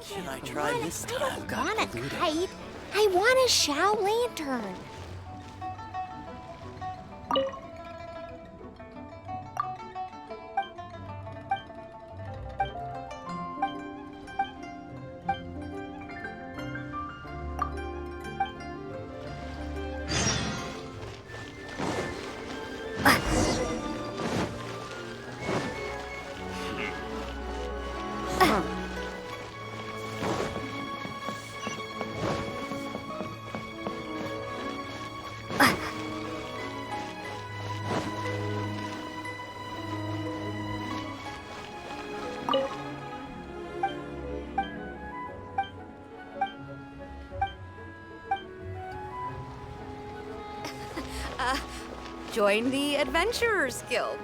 Should I try this time? I don't want a kite. I want a Shao lantern. Join the Adventurers Guild.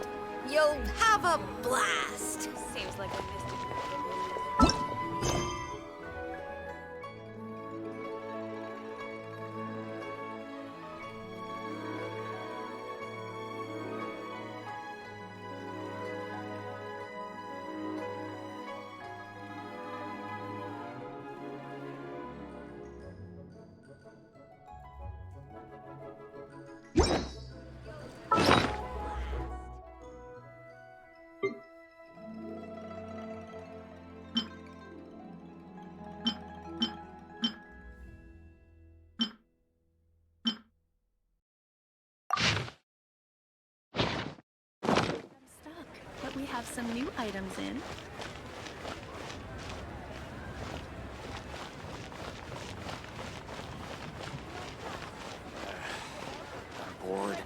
You'll have a blast. Seems like a missed But we have some new items in. I'm bored.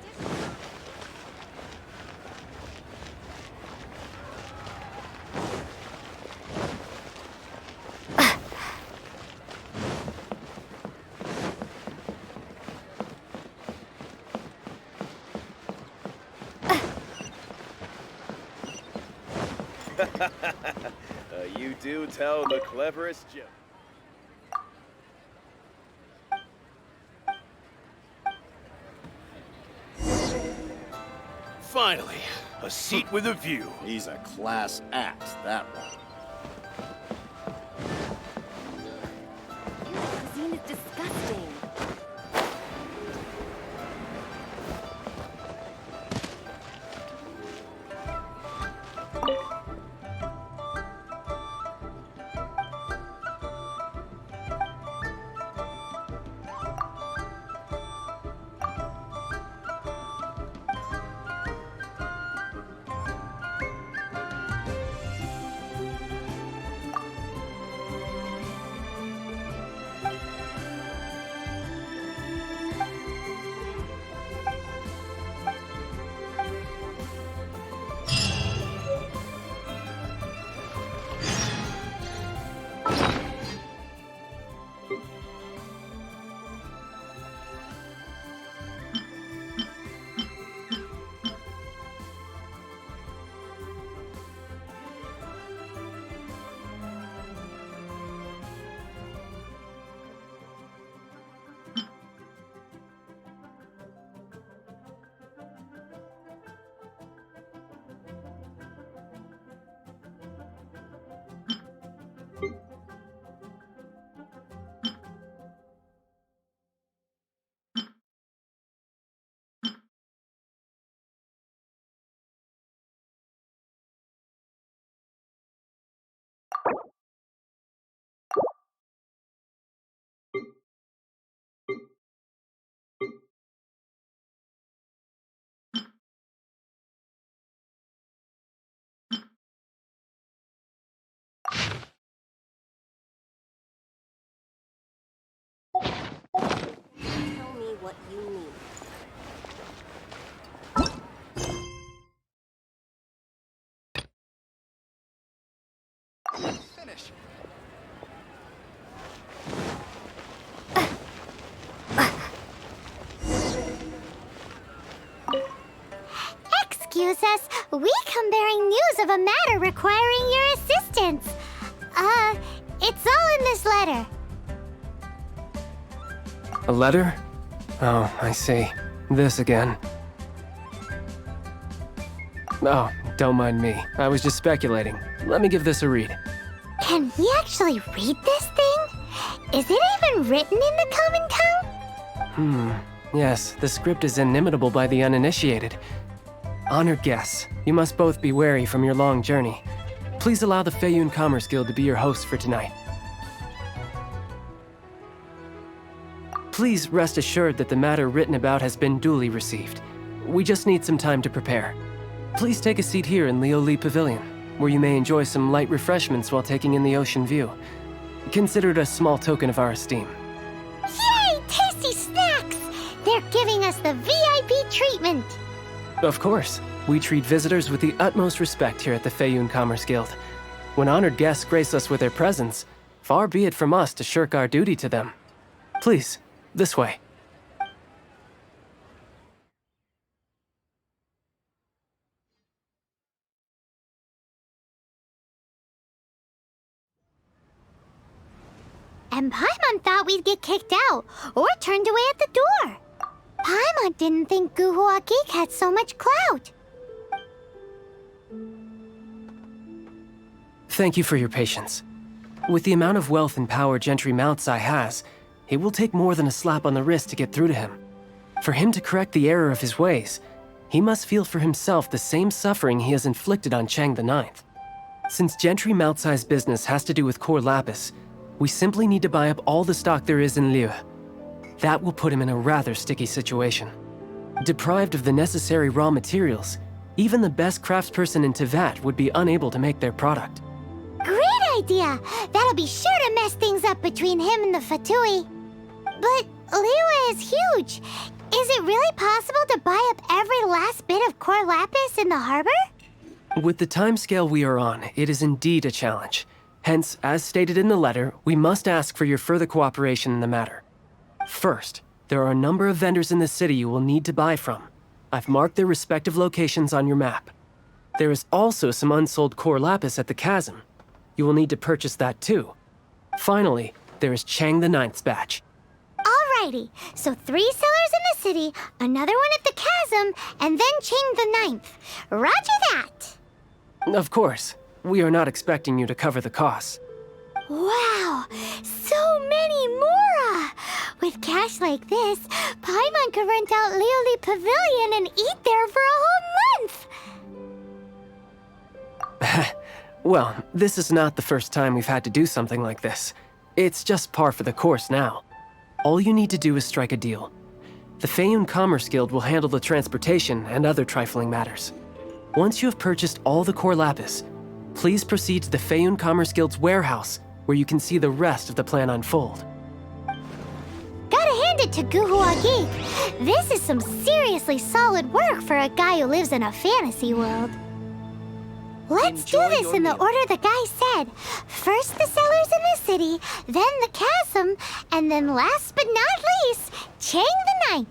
You do tell the cleverest joke. Finally, a seat with a view. He's a class act, that one. Cuisine is disgusting. Tell me what you need. Finish. Excuse us, we come bearing news of a matter requiring your assistance. It's all in this letter. A letter? Oh, I see. This again. Oh, don't mind me. I was just speculating. Let me give this a read. Can we actually read this thing? Is it even written in the common tongue? Yes, the script is inimitable by the uninitiated. Honored guests, you must both be wary from your long journey. Please allow the Feiyun Commerce Guild to be your host for tonight. Please rest assured that the matter written about has been duly received. We just need some time to prepare. Please take a seat here in Leo Lee Pavilion, where you may enjoy some light refreshments while taking in the ocean view. Consider it a small token of our esteem. Yay, tasty snacks! They're giving us the VIP treatment. Of course, we treat visitors with the utmost respect here at the Feiyun Commerce Guild. When honored guests grace us with their presence, far be it from us to shirk our duty to them. Please, this way. And Paimon thought we'd get kicked out or turned away at the door. Paimon didn't think Guhua Geek had so much clout. Thank you for your patience. With the amount of wealth and power Gentry Moutsai has, it will take more than a slap on the wrist to get through to him. For him to correct the error of his ways, he must feel for himself the same suffering he has inflicted on Chang the Ninth. Since Gentry Moutsai's business has to do with core lapis, we simply need to buy up all the stock there is in Liu. That will put him in a rather sticky situation. Deprived of the necessary raw materials, even the best craftsperson in Teyvat would be unable to make their product. Great idea! That'll be sure to mess things up between him and the Fatui. But Liyue is huge. Is it really possible to buy up every last bit of core lapis in the harbor? With the timescale we are on, it is indeed a challenge. Hence, as stated in the letter, we must ask for your further cooperation in the matter. First, there are a number of vendors in the city you will need to buy from. I've marked their respective locations on your map. There is also some unsold core lapis at the chasm. You will need to purchase that too. Finally, there is Chang the Ninth's batch. Alrighty, so 3 sellers in the city, another one at the chasm, and then Chang the Ninth. Roger that! Of course, we are not expecting you to cover the costs. Wow, so many more! With cash like this, Paimon could rent out Lioli Pavilion and eat there for a whole month! Well, this is not the first time we've had to do something like this. It's just par for the course now. All you need to do is strike a deal. The Feiyun Commerce Guild will handle the transportation and other trifling matters. Once you have purchased all the core lapis, please proceed to the Feiyun Commerce Guild's warehouse, where you can see the rest of the plan unfold. Gotta hand it to Guhua Geek. This is some seriously solid work for a guy who lives in a fantasy world. Let's do Enjoy this your in the meal. order the guy said. First the sellers in the city, then the chasm, and then last but not least, Chang the Ninth.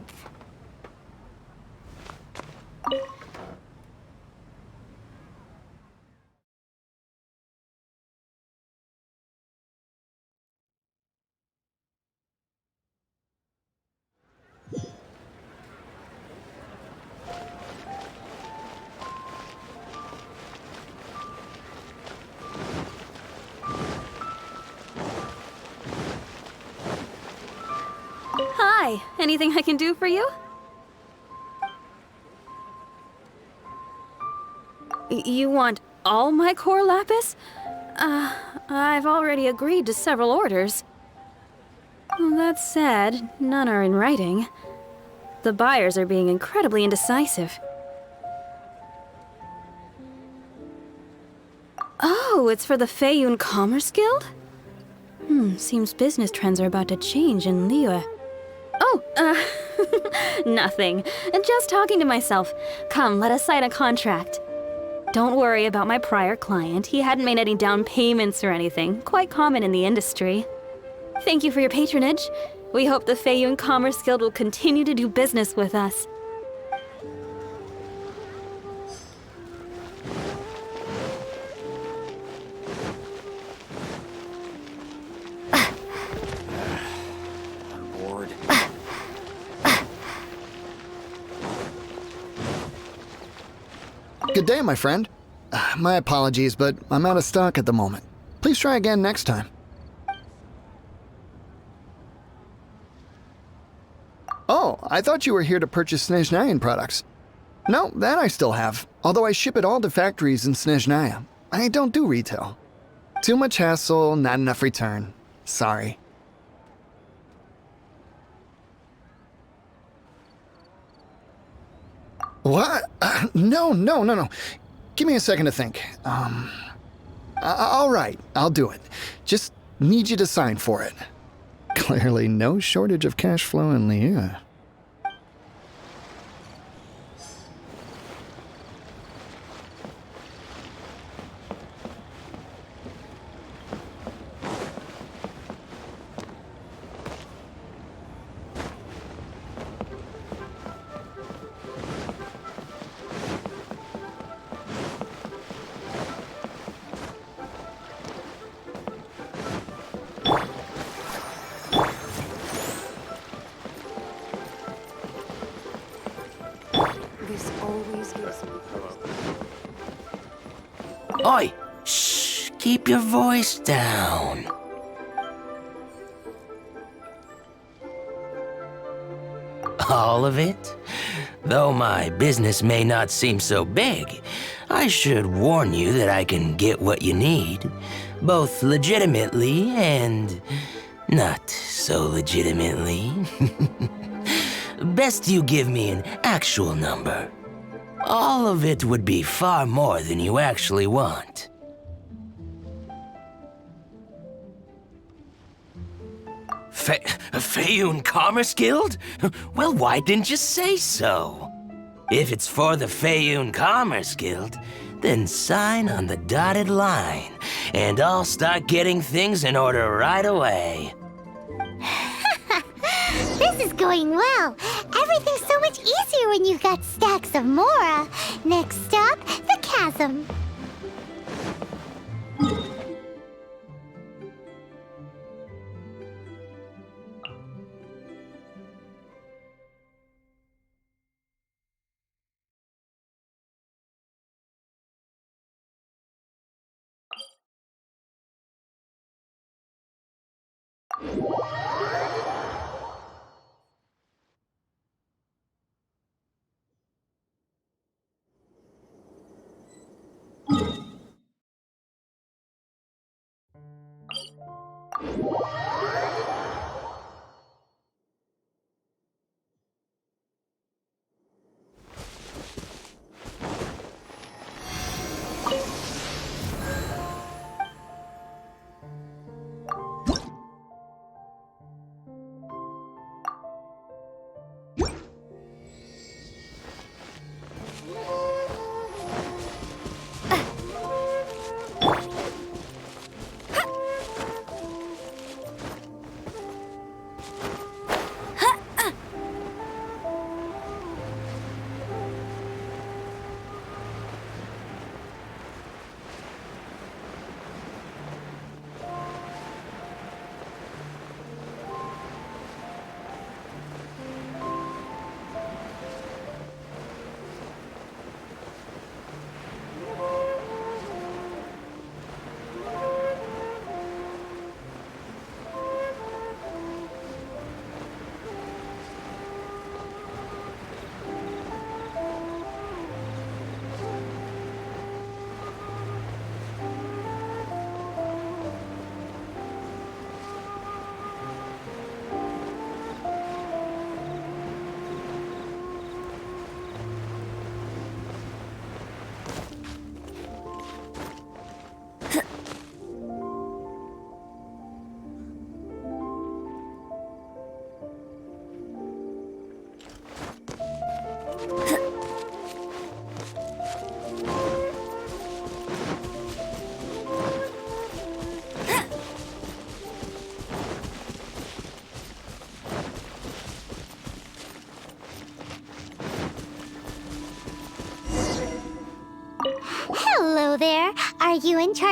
Hi, anything I can do for you? You want all my core lapis? I've already agreed to several orders. Well, that said, none are in writing. The buyers are being incredibly indecisive. Oh, it's for the Feiyun Commerce Guild? Seems business trends are about to change in Liyue. Oh, nothing. Just talking to myself. Come, let us sign a contract. Don't worry about my prior client. He hadn't made any down payments or anything. Quite common in the industry. Thank you for your patronage. We hope the Feiyun Commerce Guild will continue to do business with us. I'm bored. Good day, my friend. My apologies, but I'm out of stock at the moment. Please try again next time. Oh, I thought you were here to purchase Snezhnayan products. No, that I still have, although I ship it all to factories in Snezhnaya. I don't do retail. Too much hassle, not enough return. Sorry. What? No. Give me a second to think. All right, I'll do it. Just need you to sign for it. Clearly no shortage of cash flow in Liyue. Oi! Shh! Keep your voice down. All of it? Though my business may not seem so big, I should warn you that I can get what you need, both legitimately and not so legitimately. Best you give me an actual number. All of it would be far more than you actually want. Feiyun Commerce Guild? Well, why didn't you say so? If it's for the Feiyun Commerce Guild, then sign on the dotted line, and I'll start getting things in order right away. This is going well. Everything's so much easier when you've got stacks of Mora. Next stop, the chasm.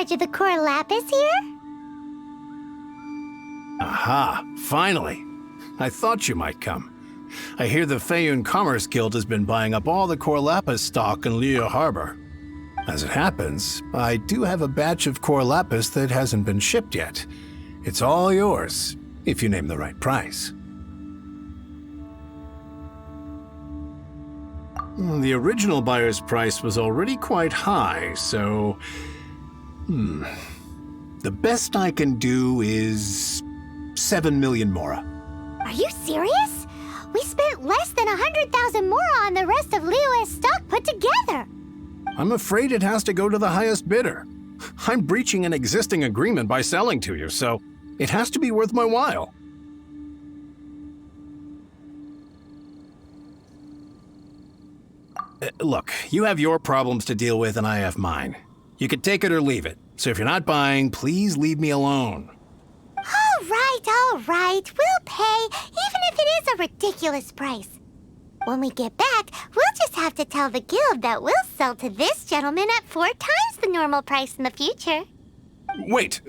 charge of the core lapis here? Aha, finally. I thought you might come. I hear the Feiyun Commerce Guild has been buying up all the core lapis stock in Liyue Harbor. As it happens, I do have a batch of core lapis that hasn't been shipped yet. It's all yours, if you name the right price. The original buyer's price was already quite high, so... The best I can do is 7 million mora. Are you serious? We spent less than 100,000 more on the rest of Liyue's stock put together. I'm afraid it has to go to the highest bidder. I'm breaching an existing agreement by selling to you, so it has to be worth my while. Look, you have your problems to deal with and I have mine. You can take it or leave it. So if you're not buying, please leave me alone. All right. We'll pay, even if it is a ridiculous price. When we get back, we'll just have to tell the guild that we'll sell to this gentleman at 4 times the normal price in the future. Wait,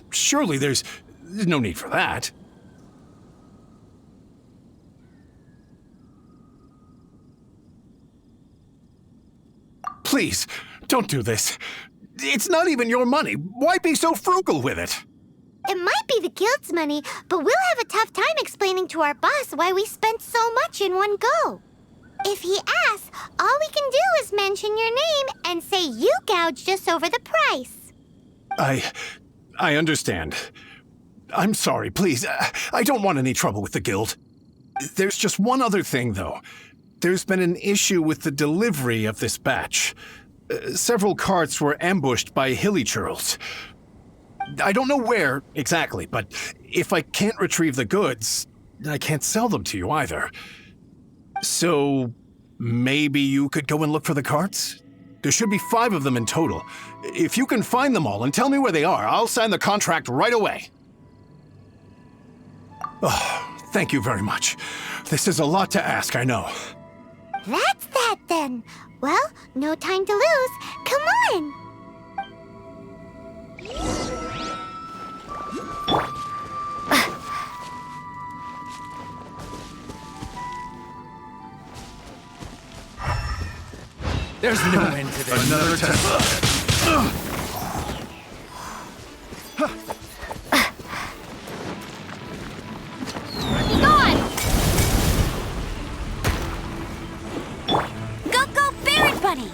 surely there's no need for that. Please, don't do this. It's not even your money. Why be so frugal with it? It might be the guild's money, but we'll have a tough time explaining to our boss why we spent so much in one go. If he asks, all we can do is mention your name and say you gouged us over the price. I understand. I'm sorry, please. I don't want any trouble with the guild. There's just one other thing, though. There's been an issue with the delivery of this batch. Several carts were ambushed by hilly churls. I don't know where exactly, but if I can't retrieve the goods, I can't sell them to you either. So maybe you could go and look for the carts? There should be 5 of them in total. If you can find them all and tell me where they are, I'll sign the contract right away. Oh, thank you very much. This is a lot to ask, I know. That's that then. Well, no time to lose. Come on! There's no end to this. Another test. Be gone! Go, Baron Bunny!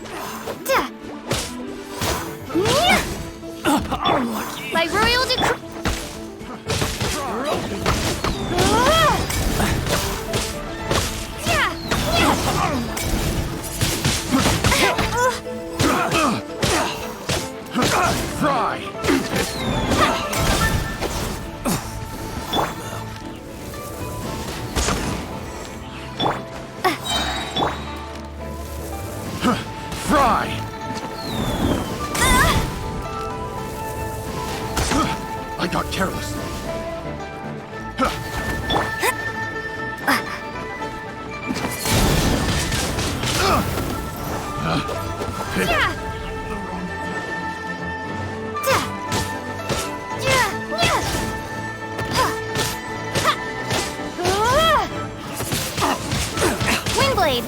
By royal decree... Fry! Fry! I got careless. Windblade!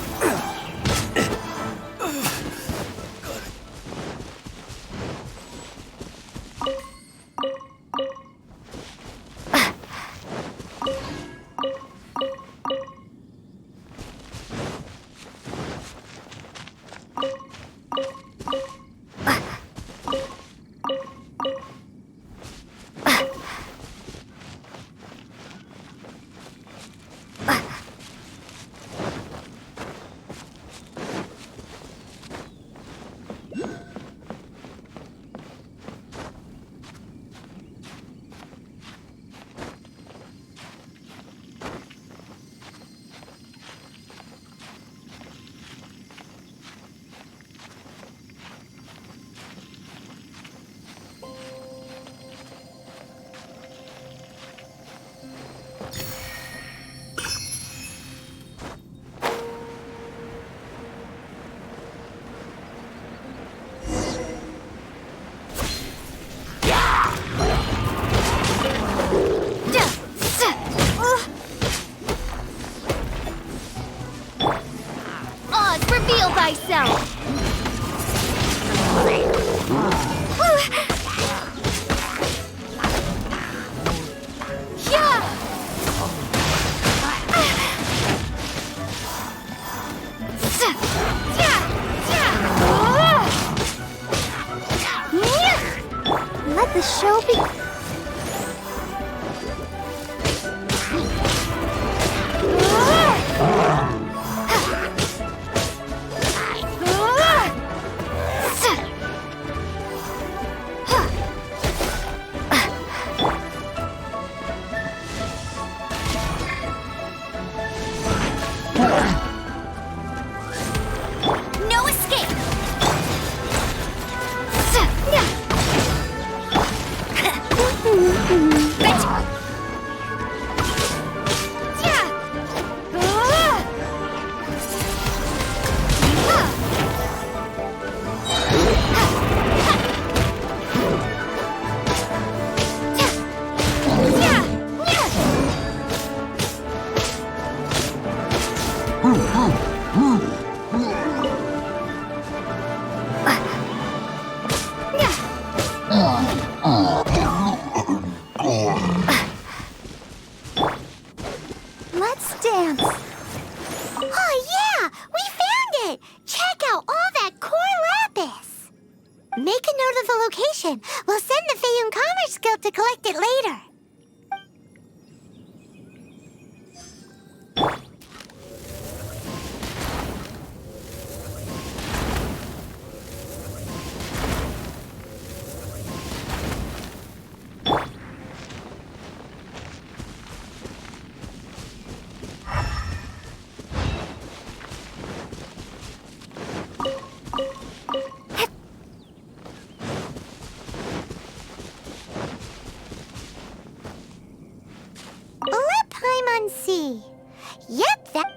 the show be... No escape! Let's dance. Oh yeah, we found it. Check out all that core lapis. Make a note of the location. We'll send the Fayun Commerce Guild to collect it later. Let Paimon see. Yep, that...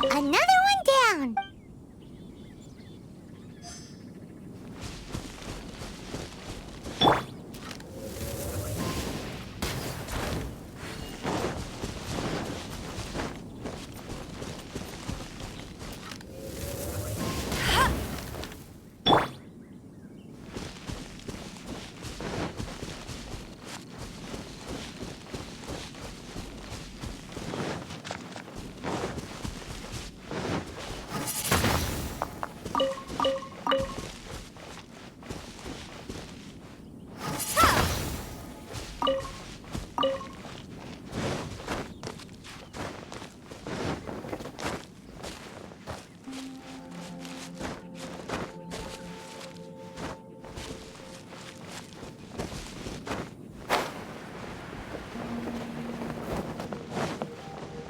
Another one down.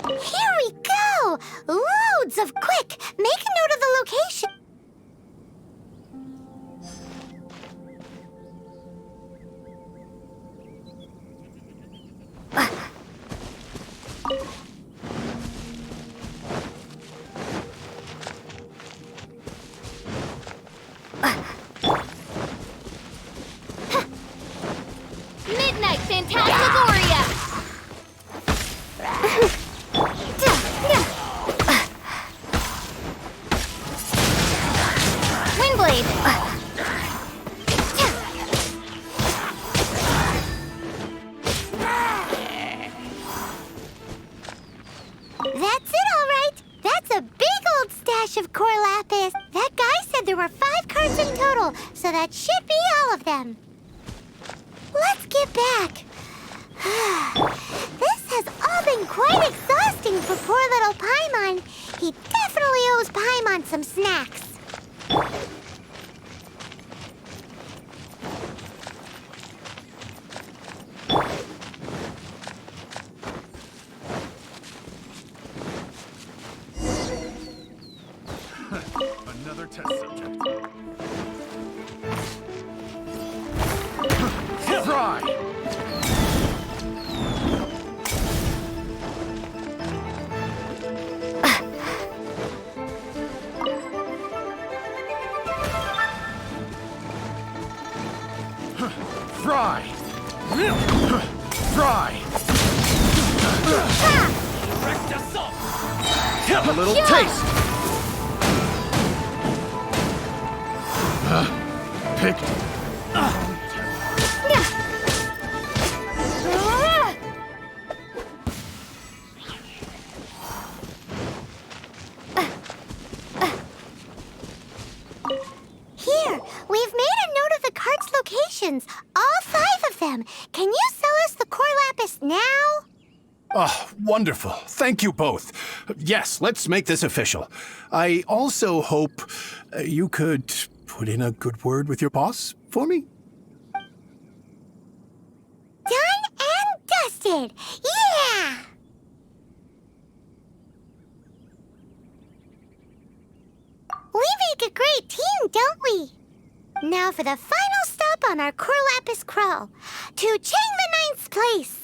Here we go! Loads of quick! Make a note of the location. Midnight Phantasmagoria! Windblade! That's it, all right. That's a big old stash of core lapis. That guy said there were 5 cards in total, so that should be all of them. Let's get back. This has all been quite exhausting for poor little Paimon. He definitely owes Paimon some snacks. Another test subject. Fry! Fry! Fry! Direct assault! Have a little taste! Picked. Here, we've made a note of the cart's locations. All 5 of them. Can you sell us the core lapis now? Oh, wonderful. Thank you both. Yes, let's make this official. I also hope you could put in a good word with your boss for me. Done and dusted. Yeah! We make a great team, don't we? Now for the final stop on our core lapis crawl. To Chang the Ninth's place.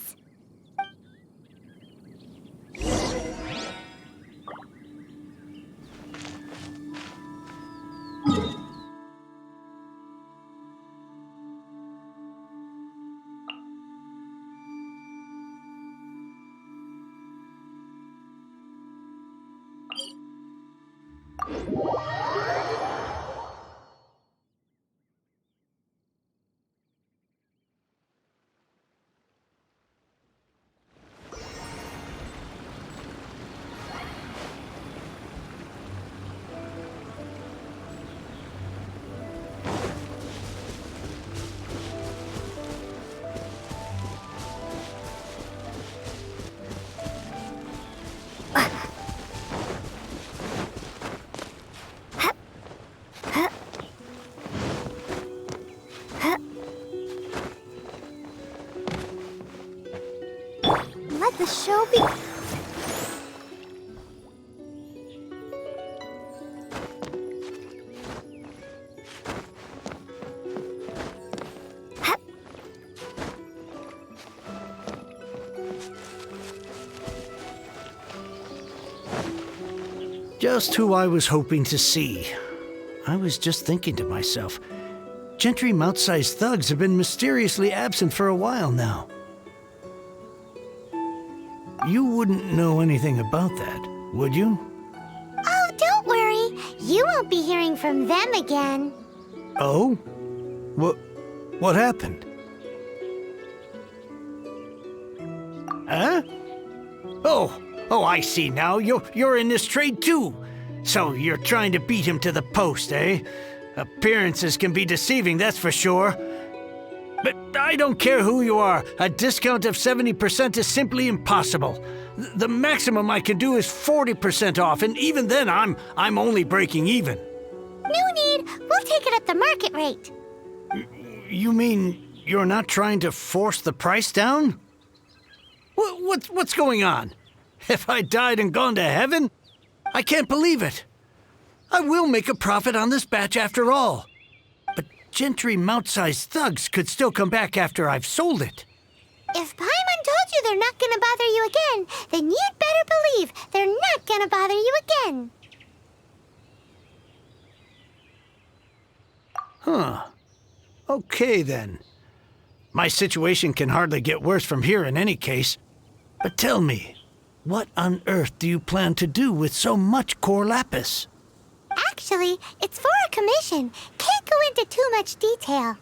Let the show be... Just who I was hoping to see. I was just thinking to myself, Gentry mouth-sized thugs have been mysteriously absent for a while now. You wouldn't know anything about that, would you? Oh, don't worry. You won't be hearing from them again. Oh? What happened? Huh? Oh, I see now. You're in this trade too. So you're trying to beat him to the post, eh? Appearances can be deceiving, that's for sure. But I don't care who you are. A discount of 70% is simply impossible. The maximum I can do is 40% off, and even then I'm only breaking even. No need. We'll take it at the market rate. You mean you're not trying to force the price down? What's going on? Have I died and gone to heaven? I can't believe it. I will make a profit on this batch after all. But Gentry mouth-sized thugs could still come back after I've sold it. If Paimon told you they're not gonna bother you again, then you'd better believe they're not gonna bother you again. Huh. Okay, then. My situation can hardly get worse from here in any case. But tell me, what on earth do you plan to do with so much core lapis? Actually, it's for a commission. Can't go into too much detail.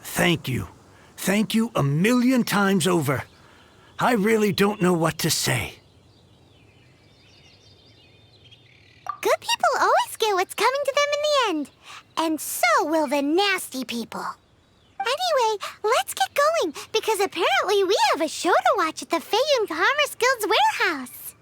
Thank you. Thank you 1,000,000 times over. I really don't know what to say. Good people always get what's coming to them in the end. And so will the nasty people. Anyway, let's get going, because apparently we have a show to watch at the Feiyun Commerce Guild's warehouse.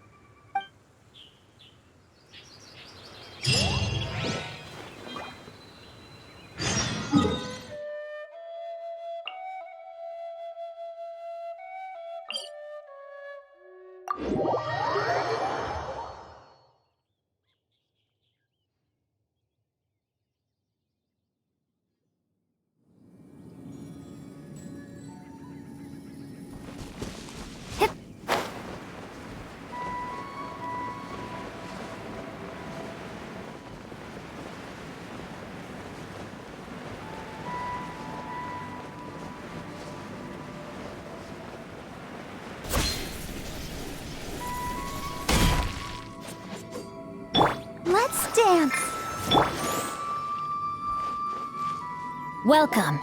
Welcome.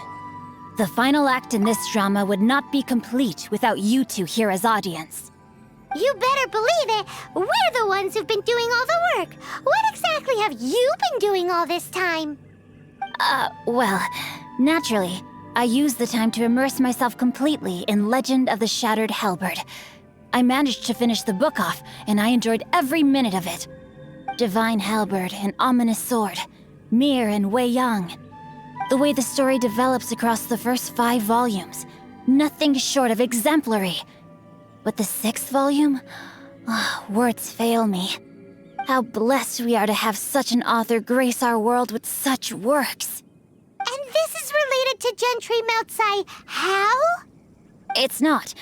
The final act in this drama would not be complete without you two here as audience. You better believe it. We're the ones who've been doing all the work. What exactly have you been doing all this time? Well, naturally, I used the time to immerse myself completely in Legend of the Shattered Halberd. I managed to finish the book off, and I enjoyed every minute of it. Divine Halberd, an ominous sword, Mir and Wei Yang. The way the story develops across the first 5 volumes, nothing short of exemplary. But the 6th volume? Words fail me. How blessed we are to have such an author grace our world with such works. And this is related to Gentry Meltsai. How? It's not.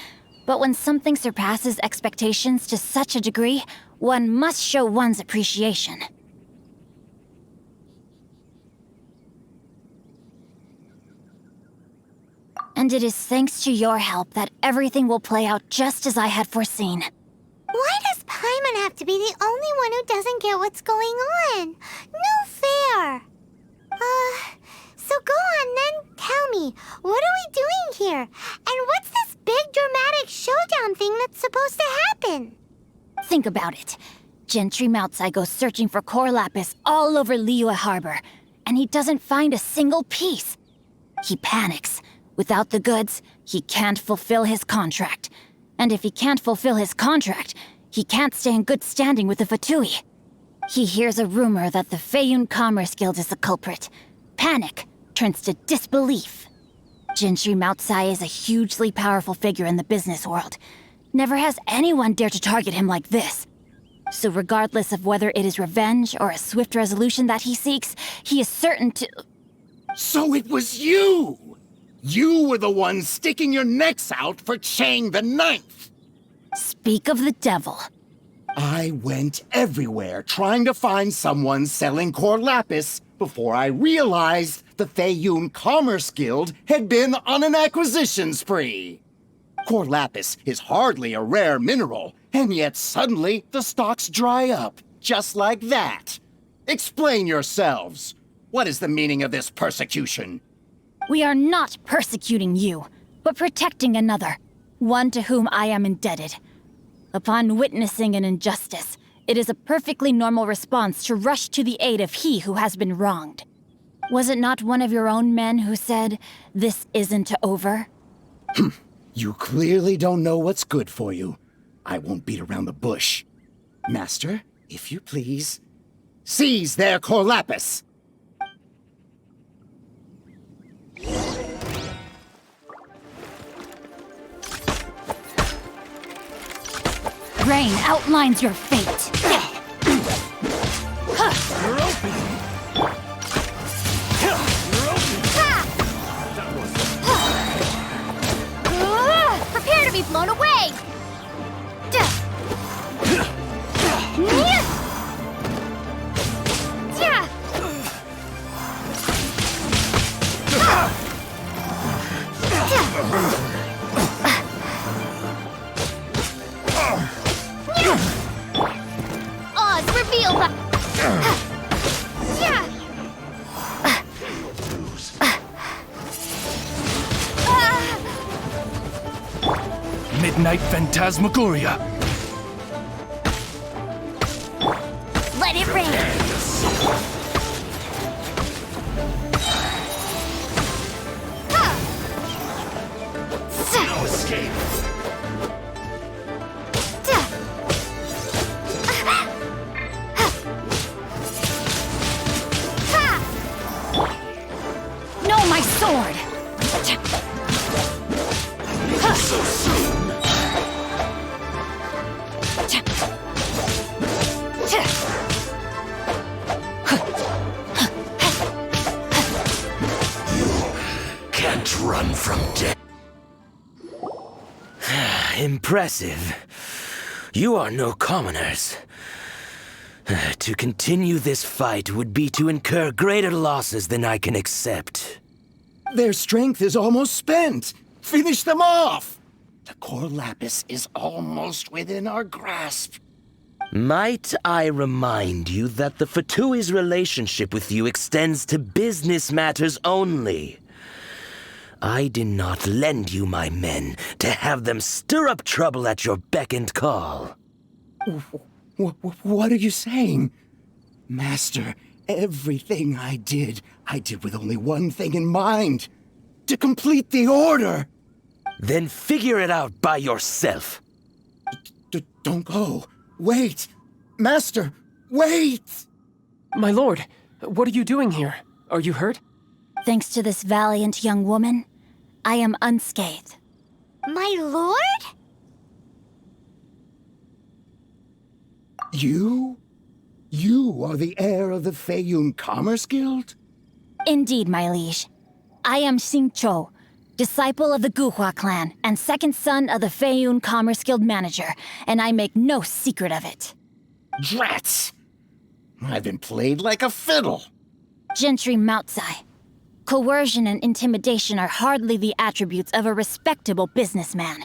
But when something surpasses expectations to such a degree, one must show one's appreciation. And it is thanks to your help that everything will play out just as I had foreseen. Why does Paimon have to be the only one who doesn't get what's going on? No fair. So go on then, tell me, what are we doing here? And what's this big dramatic showdown thing that's supposed to happen? Think about it. Gentry Meltsai goes searching for core lapis all over Liyue Harbor, and he doesn't find a single piece. He panics. Without the goods, he can't fulfill his contract. And if he can't fulfill his contract, he can't stay in good standing with the Fatui. He hears a rumor that the Feiyun Commerce Guild is the culprit. Panic turns to disbelief. Gentry Meltsai is a hugely powerful figure in the business world. Never has anyone dared to target him like this. So regardless of whether it is revenge or a swift resolution that he seeks, he is certain to... So it was you! You were the one sticking your necks out for Chang the Ninth! Speak of the devil. I went everywhere trying to find someone selling core lapis before I realized the Feiyun Commerce Guild had been on an acquisition spree. Core lapis is hardly a rare mineral, and yet suddenly the stocks dry up, just like that. Explain yourselves. What is the meaning of this persecution? We are not persecuting you, but protecting another, one to whom I am indebted. Upon witnessing an injustice, it is a perfectly normal response to rush to the aid of he who has been wronged. Was it not one of your own men who said, "This isn't over"? You clearly don't know what's good for you. I won't beat around the bush. Master, if you please, seize their core lapis! Rain outlines your fate. You're open. Prepare to be blown away! Oz, reveal the... Midnight Phantasmagoria. Let it rain! No escape. No, my sword! So soon. Can't run from death. Impressive. You are no commoners. To continue this fight would be to incur greater losses than I can accept. Their strength is almost spent. Finish them off! The core lapis is almost within our grasp. Might I remind you that the Fatui's relationship with you extends to business matters only? I did not lend you my men to have them stir up trouble at your beck and call. What are you saying? Master, everything I did with only one thing in mind. To complete the order. Then figure it out by yourself. Don't go. Wait. Master, wait! My lord, what are you doing here? Are you hurt? Thanks to this valiant young woman, I am unscathed. My lord? You? You are the heir of the Feiyun Commerce Guild? Indeed, my liege. I am Xingqiu, disciple of the Guhua clan and second son of the Feiyun Commerce Guild manager, and I make no secret of it. Drats! I've been played like a fiddle. Gentry Moutsai. Coercion and intimidation are hardly the attributes of a respectable businessman.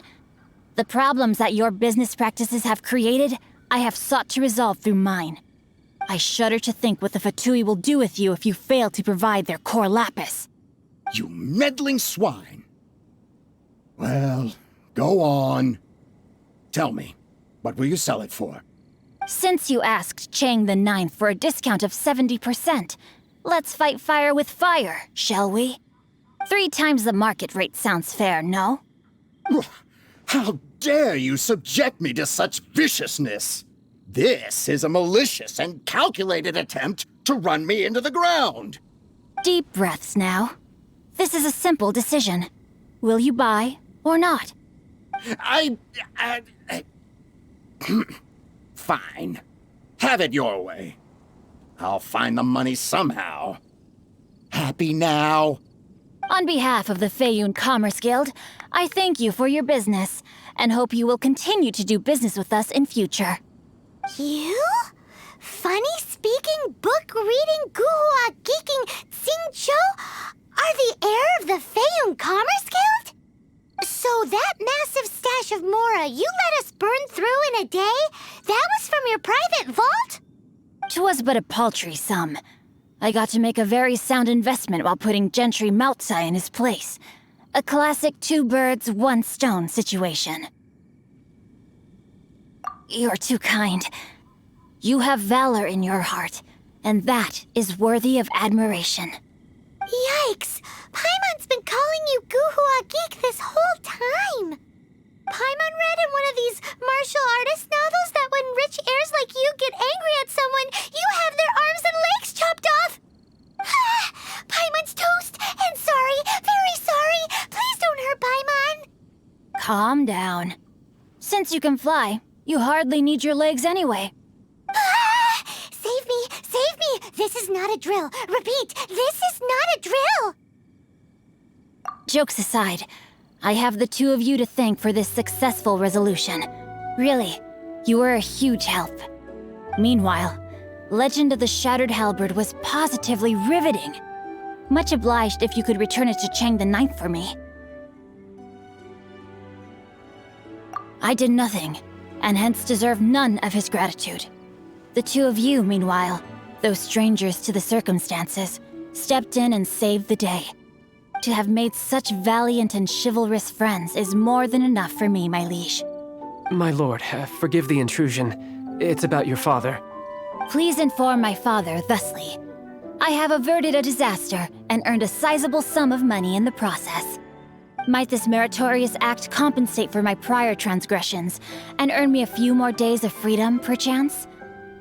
The problems that your business practices have created, I have sought to resolve through mine. I shudder to think what the Fatui will do with you if you fail to provide their core lapis. You meddling swine. Well, go on. Tell me, what will you sell it for? Since you asked Chang the Ninth for a discount of 70%, let's fight fire with fire, shall we? 3 times the market rate sounds fair, no? How dare you subject me to such viciousness? This is a malicious and calculated attempt to run me into the ground. Deep breaths now. This is a simple decision. Will you buy or not? Fine. Have it your way. I'll find the money somehow. Happy now? On behalf of the Feiyun Commerce Guild, I thank you for your business, and hope you will continue to do business with us in future. You? Funny-speaking, book-reading, guhua geeking Xingqiu are the heir of the Feiyun Commerce Guild? So that massive stash of Mora you let us burn through in a day, that was from your private vault? 'Twas but a paltry sum. I got to make a very sound investment while putting Gentry Moutsai in his place. A classic 2 birds, 1 stone situation. You're too kind. You have valor in your heart, and that is worthy of admiration. Yikes! Paimon's been calling you Guhua Geek this whole time! Paimon read in one of these martial artist novels that when rich heirs like you get angry at someone, you have their arms and legs chopped off! Paimon's toast! And sorry, very sorry! Please don't hurt Paimon! Calm down. Since you can fly, you hardly need your legs anyway. Save me! Save me! This is not a drill! Repeat, this is not a drill! Jokes aside, I have the 2 of you to thank for this successful resolution. Really, you were a huge help. Meanwhile, Legend of the Shattered Halberd was positively riveting. Much obliged if you could return it to Chang the Ninth for me. I did nothing, and hence deserve none of his gratitude. The 2 of you, meanwhile, though strangers to the circumstances, stepped in and saved the day. To have made such valiant and chivalrous friends is more than enough for me, my liege. My lord, forgive the intrusion. It's about your father. Please inform my father thusly. I have averted a disaster and earned a sizable sum of money in the process. Might this meritorious act compensate for my prior transgressions and earn me a few more days of freedom, perchance?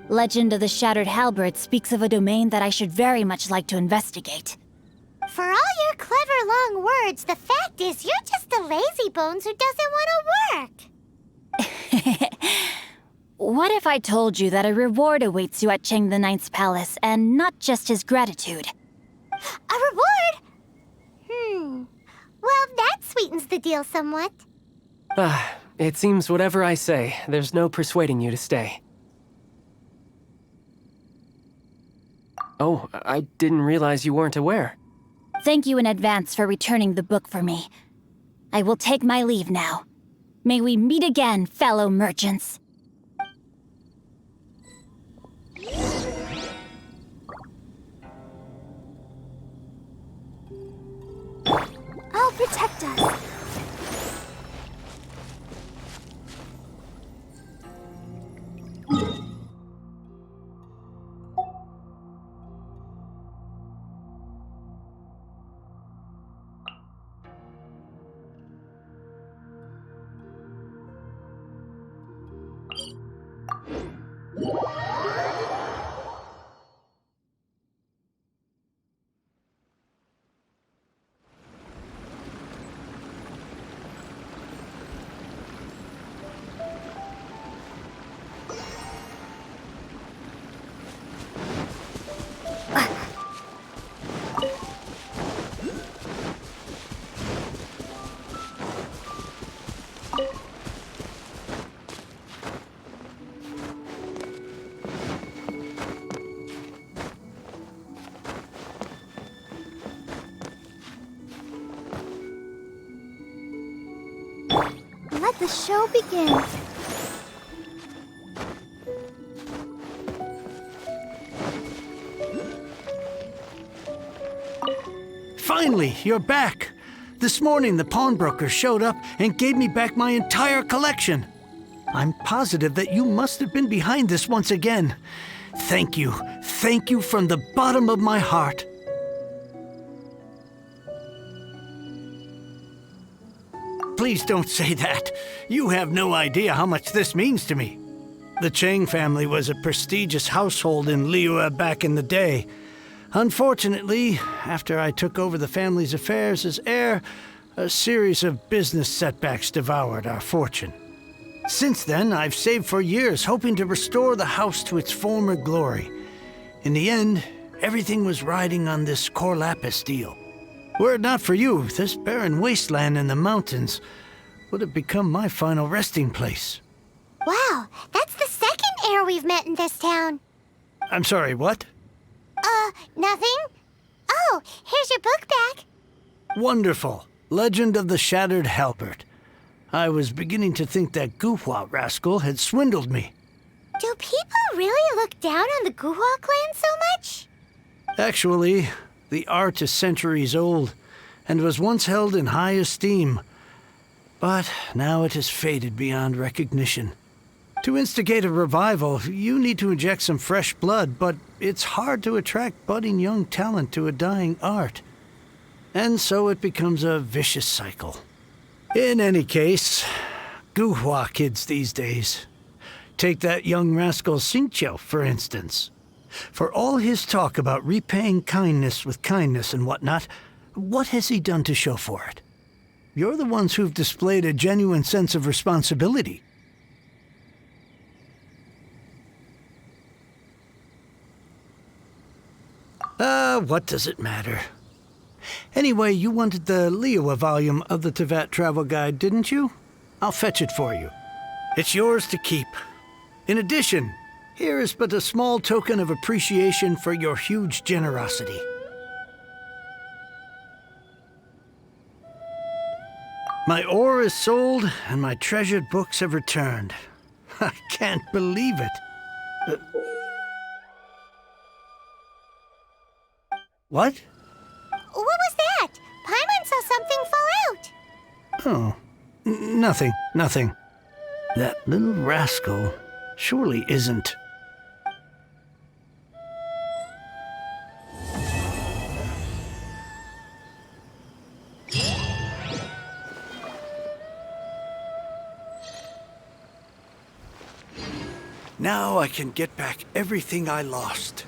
Legend of the Shattered Halberd speaks of a domain that I should very much like to investigate. For all your clever long words, the fact is you're just a lazybones who doesn't want to work. What if I told you that a reward awaits you at Chang the Ninth's palace, and not just his gratitude? A reward? Well, that sweetens the deal somewhat. It seems whatever I say, there's no persuading you to stay. Oh, I didn't realize you weren't aware. Thank you in advance for returning the book for me. I will take my leave now. May we meet again, fellow merchants. Oh, will protect us. Let the show begin. Finally, you're back. This morning, the pawnbroker showed up and gave me back my entire collection. I'm positive that you must have been behind this once again. Thank you. Thank you from the bottom of my heart. Please don't say that. You have no idea how much this means to me. The Chang family was a prestigious household in Liyue back in the day. Unfortunately, after I took over the family's affairs as heir, a series of business setbacks devoured our fortune. Since then, I've saved for years, hoping to restore the house to its former glory. In the end, everything was riding on this Core Lapis deal. Were it not for you, this barren wasteland in the mountains would have become my final resting place. Wow, that's the second heir we've met in this town. I'm sorry, what? Nothing? Oh, here's your book back. Wonderful. Legend of the Shattered Halberd. I was beginning to think that Guhua rascal had swindled me. Do people really look down on the Guhua clan so much? Actually, the art is centuries old and was once held in high esteem. But now it has faded beyond recognition. To instigate a revival, you need to inject some fresh blood, but it's hard to attract budding young talent to a dying art. And so it becomes a vicious cycle. In any case, Guhua kids these days. Take that young rascal Xingqiu, for instance. For all his talk about repaying kindness with kindness and whatnot, what has he done to show for it? You're the ones who've displayed a genuine sense of responsibility. What does it matter? Anyway, you wanted the Liyue volume of the Tevat Travel Guide, didn't you? I'll fetch it for you. It's yours to keep. In addition, here is but a small token of appreciation for your huge generosity. My ore is sold, and my treasured books have returned. I can't believe it. What? What was that? Paimon saw something fall out. Oh, nothing. That little rascal surely isn't. Now I can get back everything I lost.